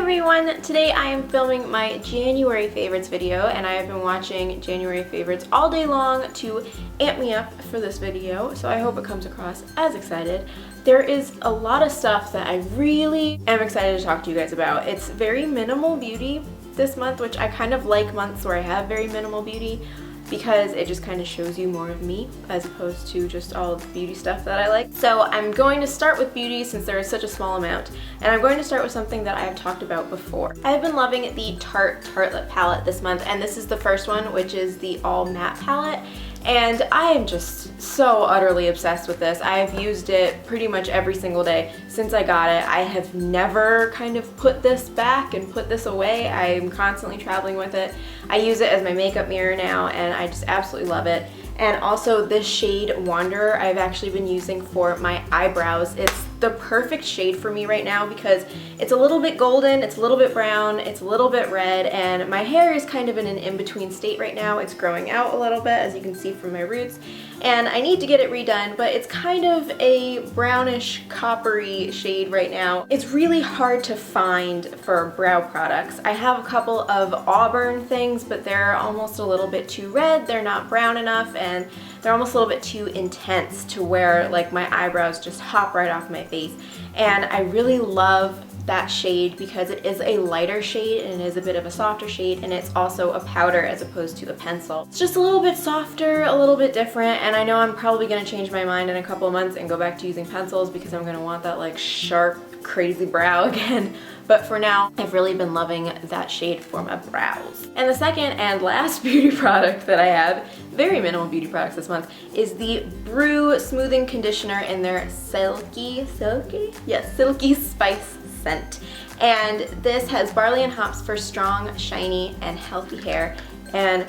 everyone! Today I am filming my January favorites video, and I have been watching January favorites all day long to amp me up for this video, so I hope it comes across as excited. There is a lot of stuff that I really am excited to talk to you guys about. It's very minimal beauty this month, which I kind of like months where I have very minimal beauty, because it just kind of shows you more of me as opposed to just all the beauty stuff that I like. So I'm going to start with beauty since there is such a small amount, and I'm going to start with something that I have talked about before. I've been loving the Tarte Tartelette palette this month, and this is the first one, which is the all matte palette. And I am just so utterly obsessed with this. I've used it pretty much every single day since I got it. I have never kind of put this back and put this away. I'm constantly traveling with it. I use it as my makeup mirror now, and I just absolutely love it. And also this shade Wanderer I've actually been using for my eyebrows. It's the perfect shade for me right now because it's a little bit golden, it's a little bit brown, it's a little bit red, and my hair is kind of in an in-between state right now. It's growing out a little bit, as you can see from my roots, and I need to get it redone, but it's kind of a brownish coppery shade right now. It's really hard to find for brow products. I have a couple of auburn things, but they're almost a little bit too red, they're not brown enough, and they're almost a little bit too intense to where like my eyebrows just hop right off my face. And I really love that shade because it is a lighter shade and it is a bit of a softer shade, and it's also a powder as opposed to a pencil. It's just a little bit softer, a little bit different, and I know I'm probably gonna change my mind in a couple of months and go back to using pencils because I'm gonna want that like sharp, crazy brow again. But for now, I've really been loving that shade for my brows. And the second and last beauty product that I have, very minimal beauty products this month, is the Brew Smoothing Conditioner in their Silky Spice scent. And this has barley and hops for strong, shiny, and healthy hair. And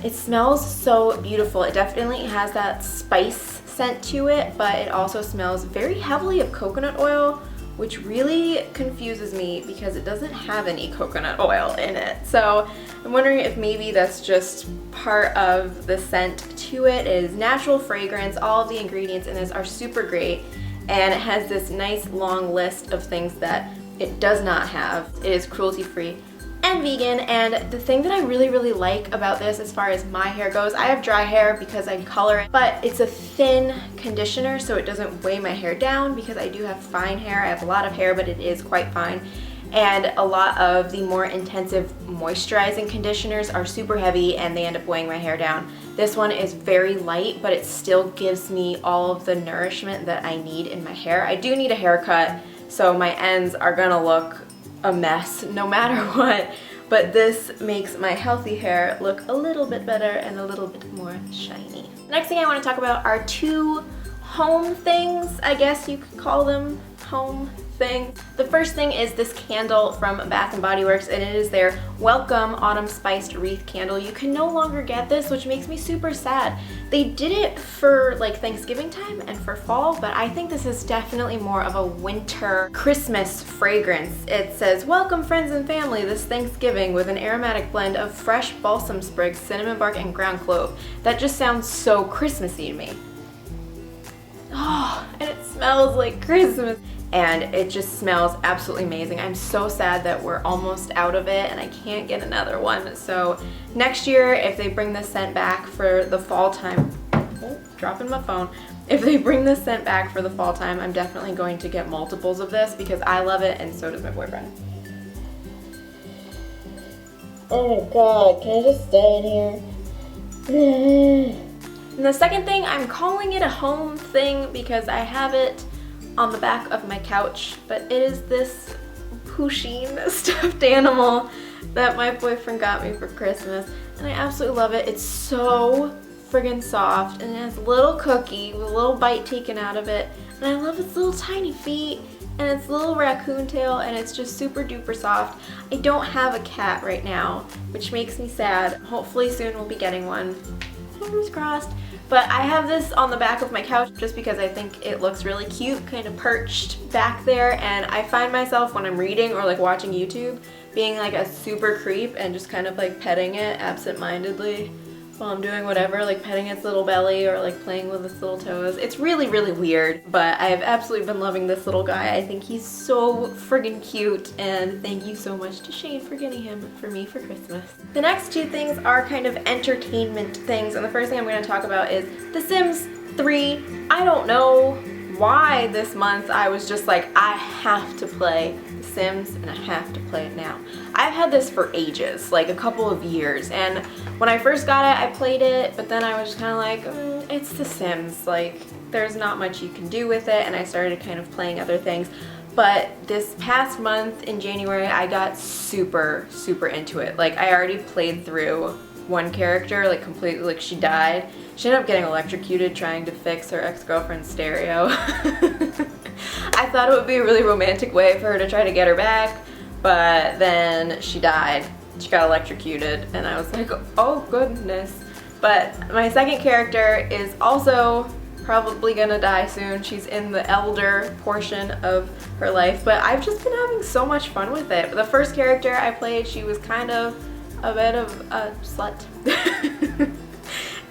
it smells so beautiful. It definitely has that spice scent to it, but it also smells very heavily of coconut oil, which really confuses me because it doesn't have any coconut oil in it. So I'm wondering if maybe that's just part of the scent to it. It is natural fragrance. All of the ingredients in this are super great, and it has this nice long list of things that it does not have. It is cruelty-free and vegan, and the thing that I really like about this as far as my hair goes, I have dry hair because I color it, but it's a thin conditioner so it doesn't weigh my hair down because I do have fine hair. I have a lot of hair, but it is quite fine. And a lot of the more intensive moisturizing conditioners are super heavy and they end up weighing my hair down. This one is very light, but it still gives me all of the nourishment that I need in my hair. I do need a haircut, so my ends are gonna look a mess no matter what, but this makes my healthy hair look a little bit better and a little bit more shiny. The next thing I want to talk about are two home things, I guess you could call them home things. The first thing is this candle from Bath & Body Works, and it is their Welcome Autumn Spiced Wreath Candle. You can no longer get this, which makes me super sad. They did it for like Thanksgiving time and for fall, but I think this is definitely more of a winter Christmas fragrance. It says, "Welcome friends and family this Thanksgiving with an aromatic blend of fresh balsam sprigs, cinnamon bark, and ground clove." That just sounds so Christmassy to me. Oh, and it smells like Christmas. And it just smells absolutely amazing. I'm so sad that we're almost out of it and I can't get another one. So next year, if they bring this scent back for the fall time, oh, dropping my phone. If they bring this scent back for the fall time, I'm definitely going to get multiples of this because I love it and so does my boyfriend. Oh my god, can I just stay in here? And the second thing, I'm calling it a home thing because I have it on the back of my couch, but it is this Pusheen stuffed animal that my boyfriend got me for Christmas, and I absolutely love it. It's so friggin' soft, and it has a little cookie with a little bite taken out of it, and I love its little tiny feet and its little raccoon tail, and it's just super duper soft. I don't have a cat right now, which makes me sad. Hopefully soon we'll be getting one. Fingers crossed. But I have this on the back of my couch just because I think it looks really cute, kind of perched back there, and I find myself when I'm reading or like watching YouTube being like a super creep and just kind of like petting it absent-mindedly while I'm doing whatever, like petting its little belly or like playing with its little toes. It's really, really weird, but I have absolutely been loving this little guy. I think he's so friggin' cute, and thank you so much to Shane for getting him for me for Christmas. The next two things are kind of entertainment things, and the first thing I'm going to talk about is The Sims 3. I don't know why this month I was just like, I have to play The Sims and I have to play it now. I've had this for ages, like a couple of years, and when I first got it I played it, but then I was just kind of like, it's The Sims, like there's not much you can do with it, and I started kind of playing other things. But this past month in January I got super into it. Like I already played through one character like completely, like she died. She ended up getting electrocuted trying to fix her ex-girlfriend's stereo. I thought it would be a really romantic way for her to try to get her back, but then she died. She got electrocuted, and I was like, oh goodness. But my second character is also probably gonna die soon. She's in the elder portion of her life, but I've just been having so much fun with it. The first character I played, she was kind of a bit of a slut.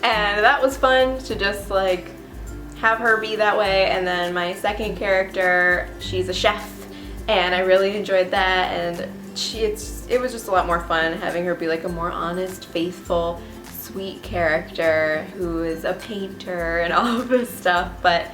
And that was fun to just like have her be that way. And then my second character, she's a chef, and I really enjoyed that, and it was just a lot more fun having her be like a more honest, faithful, sweet character who is a painter and all of this stuff. But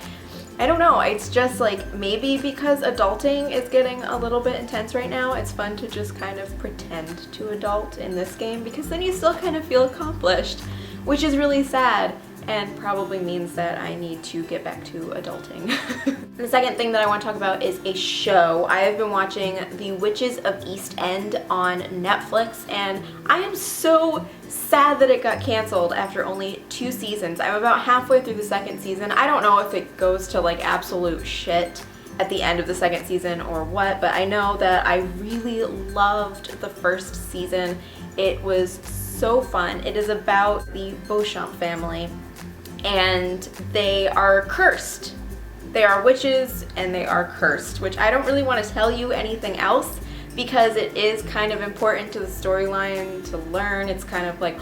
I don't know, it's just like maybe because adulting is getting a little bit intense right now, it's fun to just kind of pretend to adult in this game, because then you still kind of feel accomplished, which is really sad and probably means that I need to get back to adulting. The second thing that I want to talk about is a show. I have been watching The Witches of East End on Netflix, and I am so sad that it got canceled after only 2 seasons. I'm about halfway through the second season. I don't know if it goes to like absolute shit at the end of the second season or what, but I know that I really loved the first season. It was so fun. It is about the Beauchamp family, and they are cursed. They are witches and they are cursed, which I don't really want to tell you anything else because it is kind of important to the storyline to learn. It's kind of like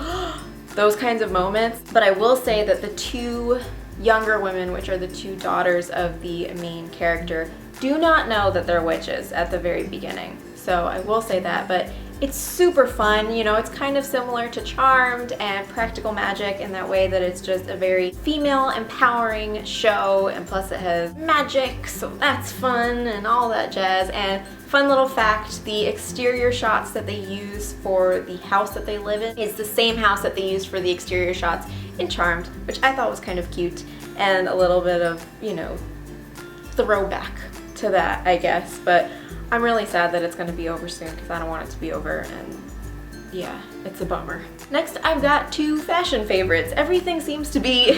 those kinds of moments. But I will say that the 2 younger women, which are the 2 daughters of the main character, do not know that they're witches at the very beginning. So I will say that, but it's super fun. You know, it's kind of similar to Charmed and Practical Magic in that way that it's just a very female empowering show, and plus it has magic, so that's fun and all that jazz. And fun little fact, the exterior shots that they use for the house that they live in is the same house that they used for the exterior shots in Charmed, which I thought was kind of cute and a little bit of, you know, throwback to that, I guess. But I'm really sad that it's going to be over soon because I don't want it to be over, and yeah, it's a bummer. Next, I've got 2 fashion favorites. Everything seems to be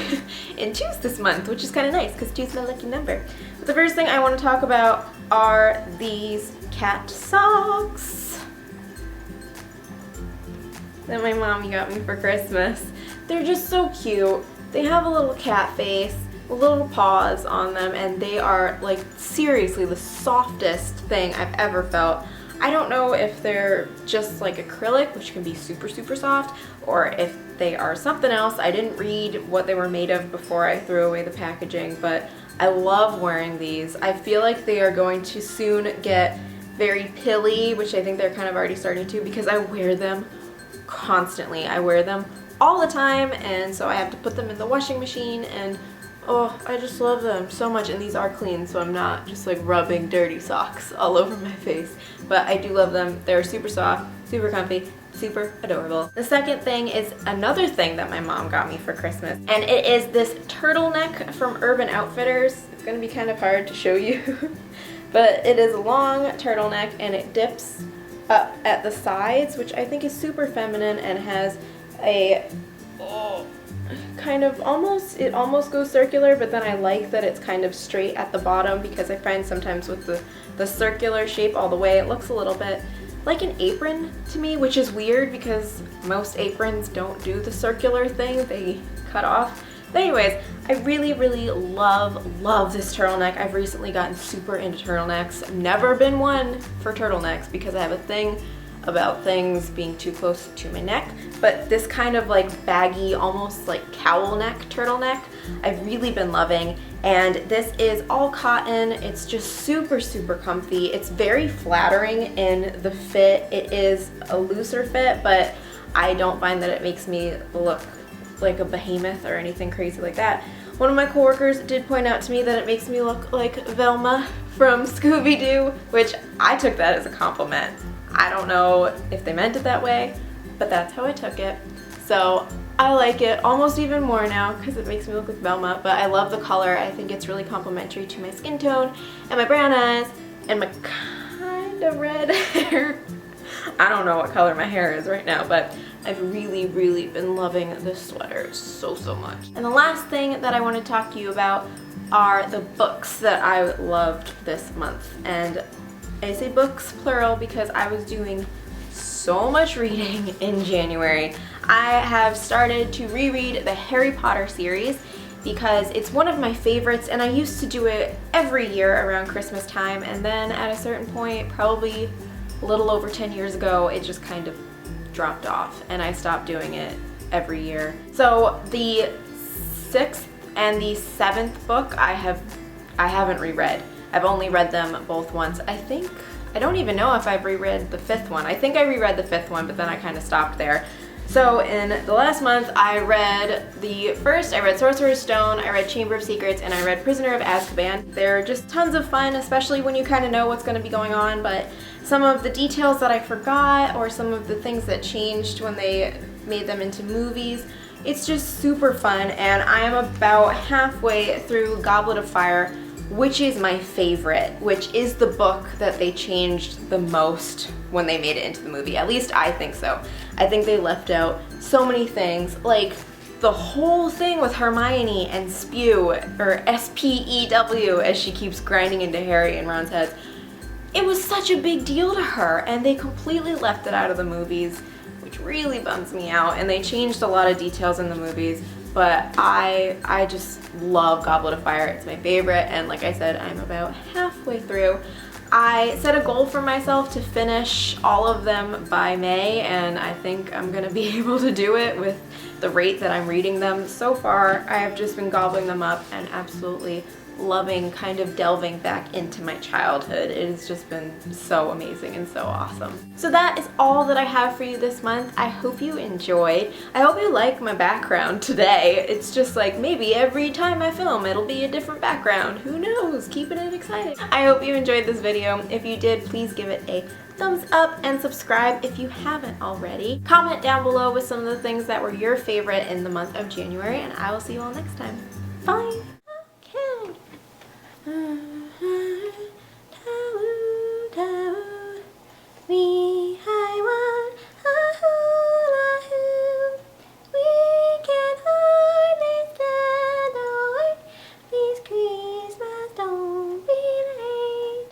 in 2s this month, which is kind of nice because 2's my lucky number. But the first thing I want to talk about are these cat socks that my mom got me for Christmas. They're just so cute. They have a little cat face, little paws on them, and they are like seriously the softest thing I've ever felt. I don't know if they're just like acrylic, which can be super soft, or if they are something else. I didn't read what they were made of before I threw away the packaging, but I love wearing these. I feel like they are going to soon get very pilly, which I think they're kind of already starting to, because I wear them constantly. I wear them all the time, and so I have to put them in the washing machine, and oh, I just love them so much. And these are clean, so I'm not just like rubbing dirty socks all over my face. But I do love them. They're super soft, super comfy, super adorable. The second thing is another thing that my mom got me for Christmas, and it is this turtleneck from Urban Outfitters. It's gonna be kind of hard to show you, but it is a long turtleneck and it dips up at the sides, which I think is super feminine, and has a kind of it almost goes circular, but then I like that it's kind of straight at the bottom, because I find sometimes with the circular shape all the way, it looks a little bit like an apron to me, which is weird because most aprons don't do the circular thing, they cut off. But anyways, I really love this turtleneck. I've recently gotten super into turtlenecks. Never been one for turtlenecks because I have a thing about things being too close to my neck, but this kind of like baggy, almost like cowl neck, turtleneck, I've really been loving. And this is all cotton. It's just super, super comfy. It's very flattering in the fit. It is a looser fit, but I don't find that it makes me look like a behemoth or anything crazy like that. One of my coworkers did point out to me that it makes me look like Velma from Scooby-Doo, which I took that as a compliment. I don't know if they meant it that way, but that's how I took it. So I like it almost even more now because it makes me look like Velma, but I love the color. I think it's really complimentary to my skin tone and my brown eyes and my kind of red hair. I don't know what color my hair is right now, but I've really, really been loving this sweater so, so much. And the last thing that I want to talk to you about are the books that I loved this month. And I say books plural because I was doing so much reading in January. I have started to reread the Harry Potter series because it's one of my favorites, and I used to do it every year around Christmas time, and then at a certain point, probably a little over 10 years ago, it just kind of dropped off and I stopped doing it every year. So the 6th and the 7th book I haven't reread. I've only read them both once. I don't even know if I've reread the 5th one. I think I reread the 5th one, but then I kind of stopped there. So in the last month, I read Sorcerer's Stone, I read Chamber of Secrets, and I read Prisoner of Azkaban. They're just tons of fun, especially when you kind of know what's going to be going on, but some of the details that I forgot or some of the things that changed when they made them into movies, it's just super fun. And I am about halfway through Goblet of Fire, which is my favorite, which is the book that they changed the most when they made it into the movie. At least I think so. I think they left out so many things, like the whole thing with Hermione and Spew, or S-P-E-W, as she keeps grinding into Harry and Ron's heads. It was such a big deal to her, and they completely left it out of the movies, which really bums me out, and they changed a lot of details in the movies. But I just love Goblet of Fire. It's my favorite, and like I said, I'm about halfway through. I set a goal for myself to finish all of them by May, and I think I'm gonna be able to do it with the rate that I'm reading them. So far, I have just been gobbling them up and absolutely loving kind of delving back into my childhood. It has just been so amazing and so awesome. So that is all that I have for you this month. I hope you enjoyed. I hope you like my background today. It's just like maybe every time I film it'll be a different background. Who knows? Keeping it exciting. I hope you enjoyed this video. If you did, please give it a thumbs up and subscribe if you haven't already. Comment down below with some of the things that were your favorite in the month of January, and I will see you all next time. Bye!